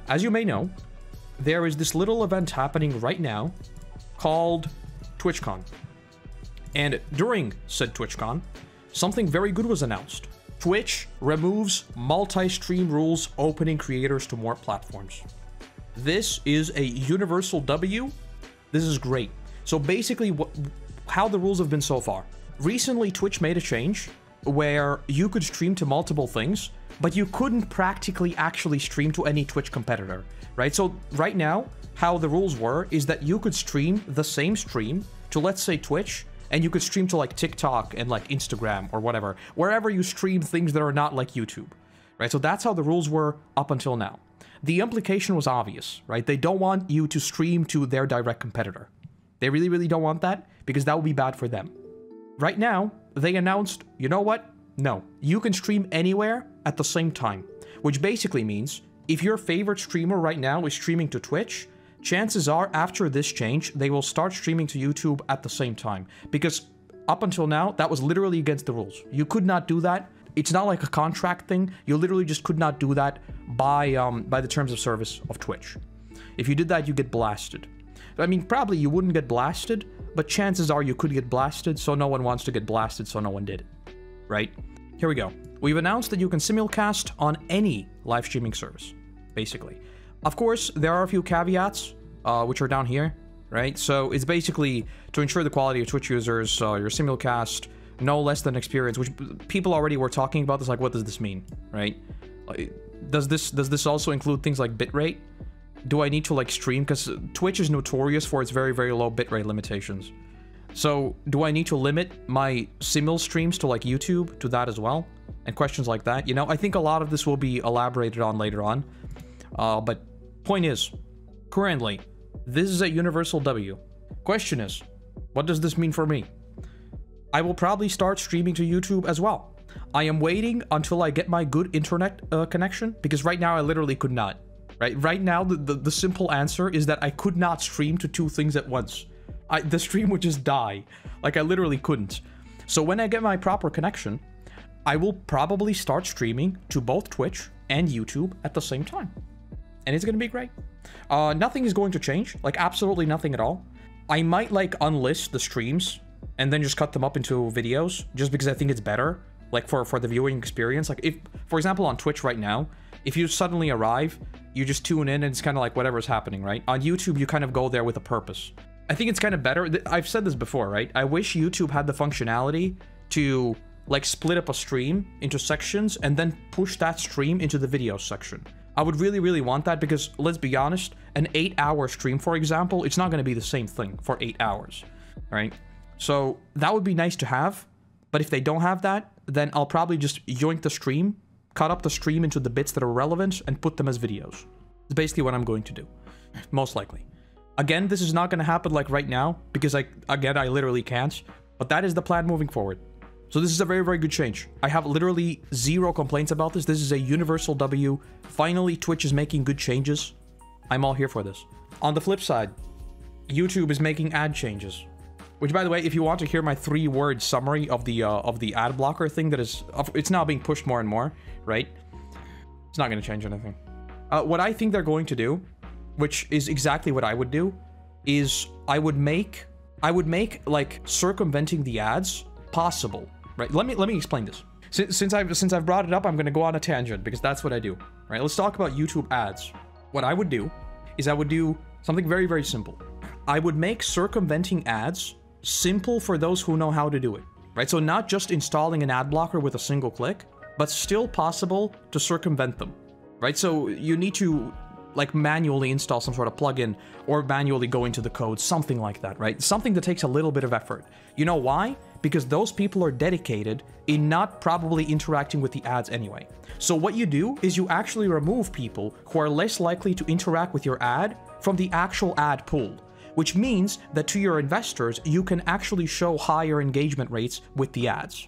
as you may know, there is this little event happening right now called TwitchCon. And during said TwitchCon, something very good was announced. Twitch removes multi-stream rules, opening creators to more platforms. This is a universal W. This is great. So basically, how the rules have been so far. Recently, Twitch made a change where you could stream to multiple things, but you couldn't practically actually stream to any Twitch competitor, right? So right now, how the rules were is that you could stream the same stream to, let's say, Twitch, and you could stream to like TikTok and like Instagram or whatever, wherever you stream things that are not like YouTube, right? So that's how the rules were up until now. The implication was obvious, right? They don't want you to stream to their direct competitor. They really, really don't want that because that would be bad for them. Right now, they announced, you know what? No, you can stream anywhere at the same time, which basically means if your favorite streamer right now is streaming to Twitch, chances are after this change, they will start streaming to YouTube at the same time. Because up until now, that was literally against the rules. You could not do that. It's not like a contract thing. You literally just could not do that by the terms of service of Twitch. If you did that, you get blasted. I mean, probably you wouldn't get blasted, but chances are you could get blasted, so no one wants to get blasted, so no one did it. Right? Here we go. We've announced that you can simulcast on any live streaming service, basically. Of course, there are a few caveats, which are down here, right? So it's basically to ensure the quality of Twitch users, your simulcast, no less than experience, which people already were talking about this, like, what does this mean, right? Does this also include things like bitrate? Do I need to, like, stream? Because Twitch is notorious for its very, very low bitrate limitations. So, do I need to limit my simul streams to, like, YouTube, to that as well? And questions like that. You know, I think a lot of this will be elaborated on later on. But point is, currently, this is a universal W. Question is, what does this mean for me? I will probably start streaming to YouTube as well. I am waiting until I get my good internet connection, because right now I literally could not. Right now, the simple answer is that I could not stream to two things at once. The stream would just die. Like, I literally couldn't. So when I get my proper connection, I will probably start streaming to both Twitch and YouTube at the same time. And it's gonna be great. Nothing is going to change. Like, absolutely nothing at all. I might, like, unlist the streams and then just cut them up into videos, just because I think it's better, like, for the viewing experience. Like, if, for example, on Twitch right now, if you suddenly arrive, you just tune in and it's kind of like whatever's happening, right? On YouTube, you kind of go there with a purpose. I think it's kind of better. I've said this before, right? I wish YouTube had the functionality to, like, split up a stream into sections and then push that stream into the video section. I would really, really want that because, let's be honest, an 8-hour stream, for example, it's not going to be the same thing for 8 hours, right? So that would be nice to have, but if they don't have that, then I'll probably just yoink the stream, cut up the stream into the bits that are relevant, and put them as videos. It's basically what I'm going to do, most likely. Again, this is not going to happen like right now, because I literally can't, but that is the plan moving forward. So this is a very, very good change. I have literally zero complaints about this. This is a universal W. Finally, Twitch is making good changes. I'm all here for this. On the flip side, YouTube is making ad changes. Which, by the way, if you want to hear my 3-word summary of the ad blocker thing that is... It's now being pushed more and more, right? It's not going to change anything. What I think they're going to do, which is exactly what I would do, is I would make like, circumventing the ads possible, right? Let me explain this. Since I've brought it up, I'm going to go on a tangent, because that's what I do, right? Let's talk about YouTube ads. What I would do is I would do something very, very simple. I would make circumventing ads simple for those who know how to do it, right? So not just installing an ad blocker with a single click, but still possible to circumvent them, right? So you need to, like, manually install some sort of plugin or manually go into the code, something like that, right? Something that takes a little bit of effort. You know why? Because those people are dedicated in not probably interacting with the ads anyway. So what you do is you actually remove people who are less likely to interact with your ad from the actual ad pool, which means that to your investors, you can actually show higher engagement rates with the ads.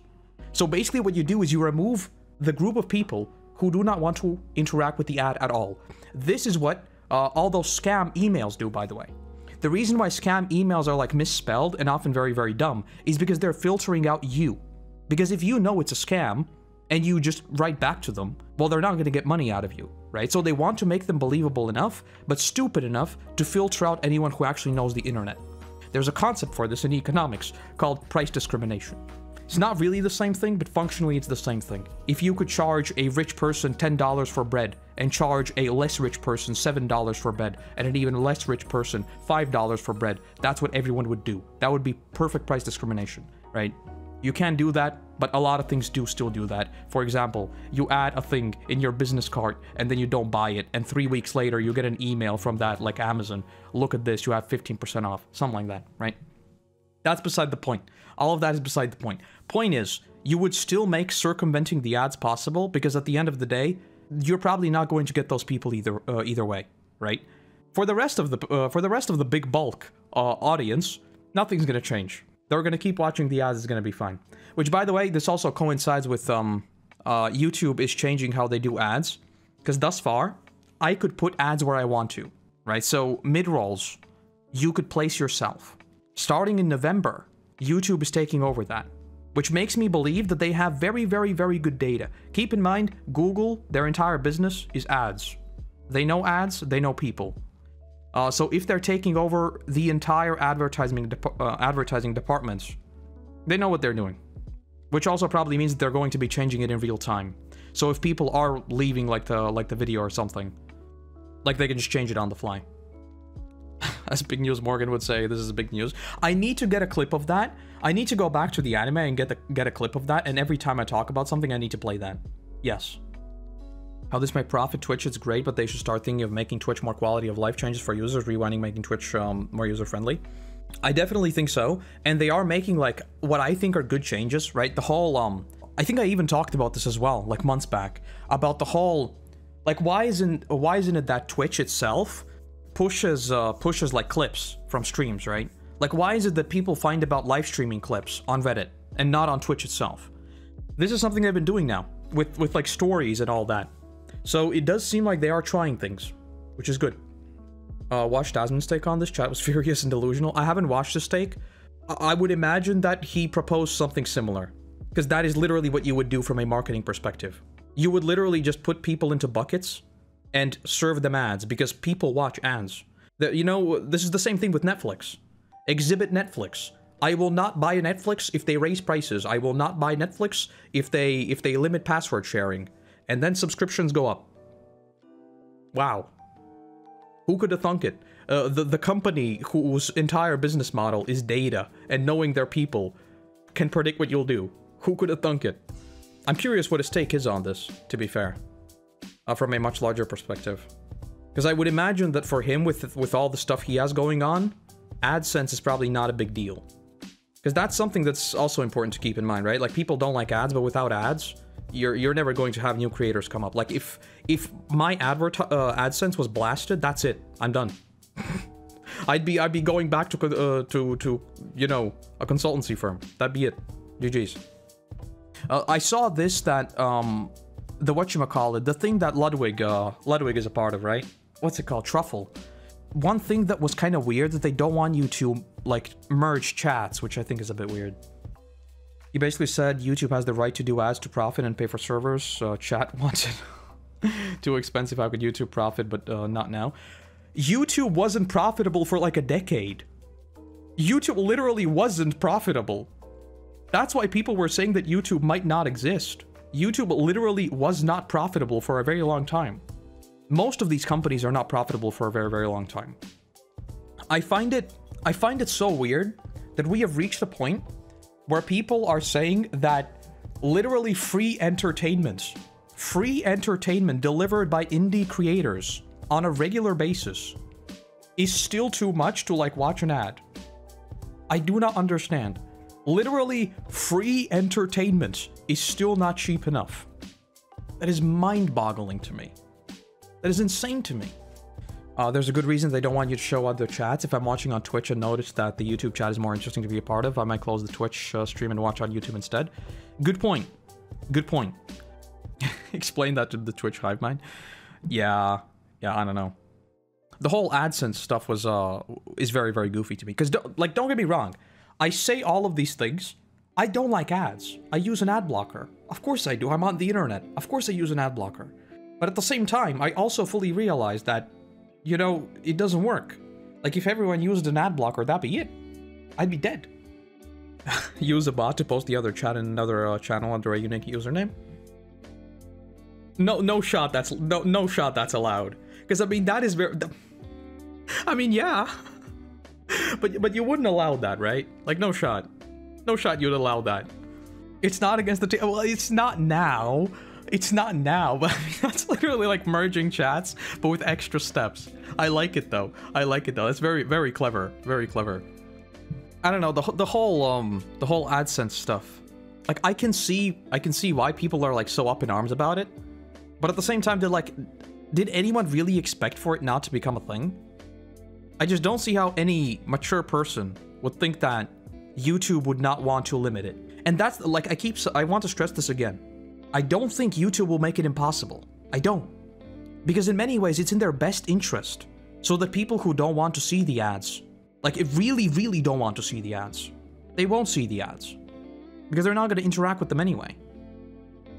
So basically what you do is you remove the group of people who do not want to interact with the ad at all. This is what all those scam emails do, by the way. The reason why scam emails are, like, misspelled and often very, very dumb is because they're filtering out you. Because if you know it's a scam, and you just write back to them, well, they're not going to get money out of you, right? So they want to make them believable enough, but stupid enough to filter out anyone who actually knows the internet. There's a concept for this in economics called price discrimination. It's not really the same thing, but functionally it's the same thing. If you could charge a rich person $10 for bread and charge a less rich person $7 for bread and an even less rich person $5 for bread, that's what everyone would do. That would be perfect price discrimination, right? You can do that, but a lot of things do still do that. For example, you add a thing in your business cart and then you don't buy it, and 3 weeks later you get an email from that, like Amazon, look at this, you have 15% off, something like that, right? That's beside the point. All of that is beside the point. Point is, you would still make circumventing the ads possible, because at the end of the day, you're probably not going to get those people either way, right? For the rest of the big bulk audience, nothing's gonna change. They're gonna keep watching the ads. It's gonna be fine. Which, by the way, this also coincides with YouTube is changing how they do ads, because thus far, I could put ads where I want to, right? So mid-rolls, you could place yourself. Starting in November, YouTube is taking over that, which makes me believe that they have very, very, very good data. Keep in mind, Google, their entire business is ads. They know ads, they know people. So if they're taking over the entire advertising departments, they know what they're doing. Which also probably means that they're going to be changing it in real time. So if people are leaving like the video or something, like they can just change it on the fly. As Big News Morgan would say, this is big news. I need to get a clip of that. I need to go back to the anime and get a clip of that, and every time I talk about something, I need to play that. Yes. How this might profit Twitch, it's great, but they should start thinking of making Twitch more quality of life changes for users, rewinding, making Twitch more user-friendly. I definitely think so, and they are making, like, what I think are good changes, right? The whole, I think I even talked about this as well, like, months back, about the whole, like, why isn't it that Twitch itself pushes like clips from streams, right? Like, why is it that people find about live streaming clips on Reddit and not on Twitch itself? This is something they've been doing now with like stories and all that. So it does seem like they are trying things, which is good. Watched Asmon's take on this. Chat was furious and delusional. I haven't watched his take. I would imagine that he proposed something similar, because that is literally what you would do from a marketing perspective. You would literally just put people into buckets and serve them ads, because people watch ads. You know, this is the same thing with Netflix. Exhibit Netflix. I will not buy Netflix if they raise prices. I will not buy Netflix if they limit password sharing. And then subscriptions go up. Wow. Who could have thunk it? The company whose entire business model is data and knowing their people can predict what you'll do. Who could have thunk it? I'm curious what his take is on this, to be fair. From a much larger perspective. Because I would imagine that for him, with all the stuff he has going on, AdSense is probably not a big deal. Because that's something that's also important to keep in mind, right? Like, people don't like ads, but without ads, you're never going to have new creators come up. Like, if my AdSense was blasted, that's it. I'm done. I'd be going back to you know, a consultancy firm. That'd be it. GG's. I saw this, that the whatchamacallit, the thing that Ludwig is a part of, right? What's it called? Truffle. One thing that was kind of weird, that they don't want you to, like, merge chats, which I think is a bit weird. He basically said YouTube has the right to do ads to profit and pay for servers. Chat wants it. Too expensive. How could YouTube profit, but not now? YouTube wasn't profitable for like a decade. YouTube literally wasn't profitable. That's why people were saying that YouTube might not exist. YouTube literally was not profitable for a very long time. Most of these companies are not profitable for a very, very long time. I find it so weird that we have reached a point where people are saying that literally free entertainment delivered by indie creators on a regular basis is still too much to, like, watch an ad. I do not understand. Literally, free entertainment is still not cheap enough. That is mind-boggling to me. That is insane to me. There's a good reason they don't want you to show other chats. If I'm watching on Twitch and notice that the YouTube chat is more interesting to be a part of, I might close the Twitch stream and watch on YouTube instead. Good point. Good point. Explain that to the Twitch hive mind. Yeah, I don't know. The whole AdSense stuff was is very, very goofy to me. Because, like, don't get me wrong. I say all of these things I don't like ads. I use an ad blocker. Of course I do. I'm on the internet. Of course I use an ad blocker. But at the same time, I also fully realize that, you know, it doesn't work. Like, if everyone used an ad blocker, that'd be it. I'd be dead. Use a bot to post the other chat in another channel under a unique username? No shot that's allowed. Because I mean that is very. I mean yeah, but you wouldn't allow that, right? Like no shot you'd allow that. It's not against the well, it's not now. It's not now, but I mean, that's literally like merging chats, but with extra steps. I like it though. I like it though. It's very, very clever. Very clever. I don't know, the whole AdSense stuff. Like I can see why people are like so up in arms about it. But at the same time, did anyone really expect for it not to become a thing? I just don't see how any mature person would think that YouTube would not want to limit it. And that's like, I want to stress this again. I don't think YouTube will make it impossible. I don't. Because in many ways, it's in their best interest. So that people who don't want to see the ads, like if really, really don't want to see the ads, they won't see the ads. Because they're not going to interact with them anyway.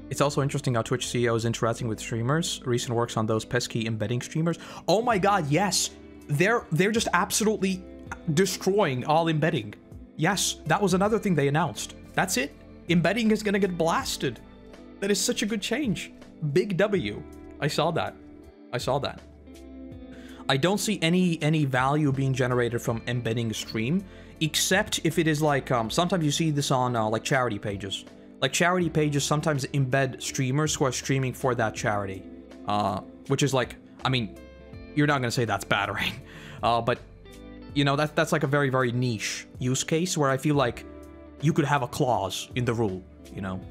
It's also interesting how Twitch CEO is interacting with streamers. Recent works on those pesky embedding streamers. Oh my god, yes! They're just absolutely destroying all embedding. Yes, that was another thing they announced. That's it. Embedding is gonna get blasted. That is such a good change. Big W. I saw that. I saw that. I don't see any value being generated from embedding a stream, except if it is like, sometimes you see this on like charity pages. Like charity pages sometimes embed streamers who are streaming for that charity. Which is like, I mean, you're not gonna say that's battering. But, you know, that's like a very, very niche use case where I feel like you could have a clause in the rule, you know?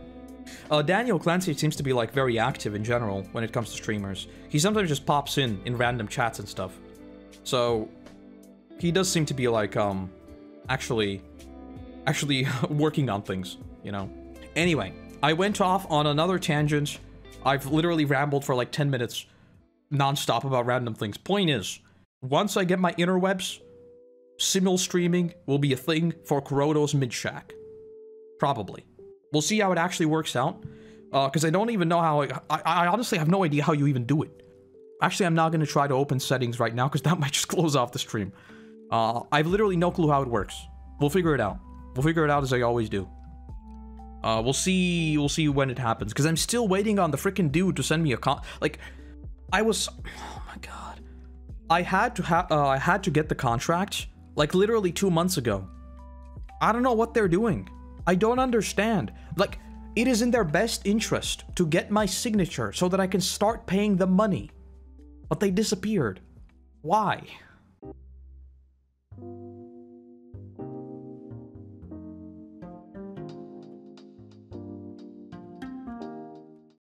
Daniel Clancy seems to be like very active in general when it comes to streamers. He sometimes just pops in random chats and stuff. So, he does seem to be like, actually working on things, you know? Anyway, I went off on another tangent. I've literally rambled for like 10 minutes non-stop about random things. Point is, once I get my interwebs, simul streaming will be a thing for Koroto's mid-shack. Probably. We'll see how it actually works out. Because I don't even know how... I honestly have no idea how you even do it. Actually, I'm not going to try to open settings right now because that might just close off the stream. I've literally no clue how it works. We'll figure it out. We'll figure it out as I always do. We'll see when it happens. Because I'm still waiting on the freaking dude to send me a like, I was... Oh my god. I had to get the contract, like, literally 2 months ago. I don't know what they're doing. I don't understand. Like, it is in their best interest to get my signature so that I can start paying them money. But they disappeared. Why?